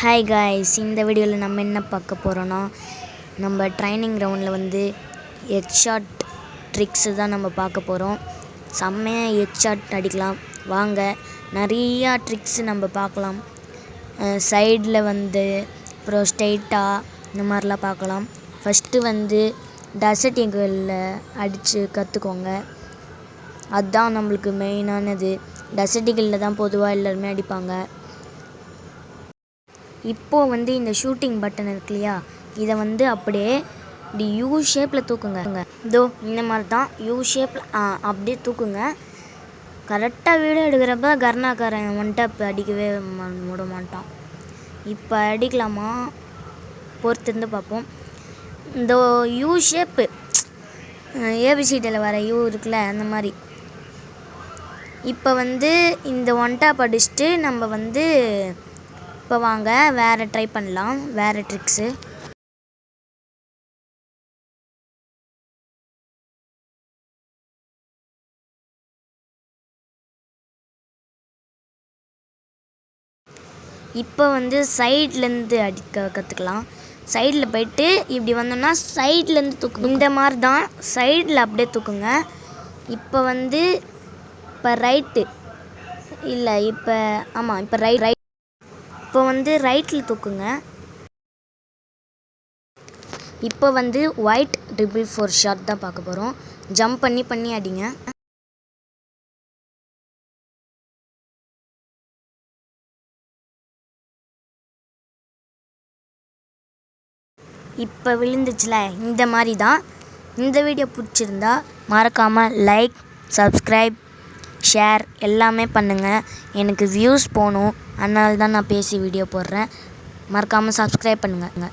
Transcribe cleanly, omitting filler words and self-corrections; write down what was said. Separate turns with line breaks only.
Hi guys, இந்த வீடியோவில் நம்ம என்ன பார்க்க போகிறோன்னா, நம்ம ட்ரைனிங் கிரவுண்டில் வந்து எக் ஷாட் ட்ரிக்ஸு தான் நம்ம பார்க்க போகிறோம். செம்மையாக எக் ஷாட் அடிக்கலாம். வாங்க, நிறையா ட்ரிக்ஸு நம்ம பார்க்கலாம். சைடில் வந்து அப்புறம் ஸ்ட்ரெயிட்டாக இந்த மாதிரிலாம் பார்க்கலாம். ஃபஸ்ட்டு வந்து டெசர்ட் ஈகிளில் அடித்து கற்றுக்கோங்க. அதுதான் நம்மளுக்கு மெயினானது. டெசர்ட் ஈகிளில் தான் பொதுவாக எல்லாருமே அடிப்பாங்க. இப்போது வந்து இந்த ஷூட்டிங் பட்டன் இருக்கு இல்லையா, இதை வந்து அப்படியே இப்படி யூ ஷேப்பில் தூக்குங்க. இதோ இந்த மாதிரி தான் யூ ஷேப்பில் அப்படியே தூக்குங்க. கரெக்டாக வீடியோ எடுக்கிறப்ப கர்ணாக்காரன் வந்துட்டு அப்போ அடிக்கவே விட மாட்டான். இப்போ அடிக்கலாமா, பொறுத்திருந்து பார்ப்போம். இந்த யூ ஷேப்பு ஏபிசிடியில் வர யூ இருக்குல்ல, அந்த மாதிரி. இப்போ வந்து இந்த ஒன் டாப் அடிச்சுட்டு நம்ம வந்து இப்போ வாங்க வேறு ட்ரை பண்ணலாம், வேறு ட்ரிக்ஸு. இப்போ வந்து சைட்லேருந்து அடிக்க கற்றுக்கலாம். சைடில் போய்ட்டு இப்படி வந்தோம்னா சைட்லேருந்து தூக்குங்க. இந்த மாதிரி தான் சைடில் அப்படியே தூக்குங்க. இப்போ வந்து ரைட்டு இல்லை, இப்போ ரைட் இப்போ வந்து ரைட்டில் தூக்குங்க. இப்போ வந்து ஒயிட் 444 ஷாட் தான் பார்க்க போகிறோம். ஜம்ப் பண்ணி அடிங்க. இப்போ விழுந்துச்சுல, இந்த மாதிரி தான். இந்த வீடியோ பிடிச்சிருந்தா மறக்காமல் லைக், சப்ஸ்கிரைப், ஷேர் எல்லாமே பண்ணுங்கள். எனக்கு வியூஸ் போகணும், அதனால தான் நான் பேசி வீடியோ போடுறேன். மறக்காமல் சப்ஸ்கிரைப் பண்ணுங்கள்.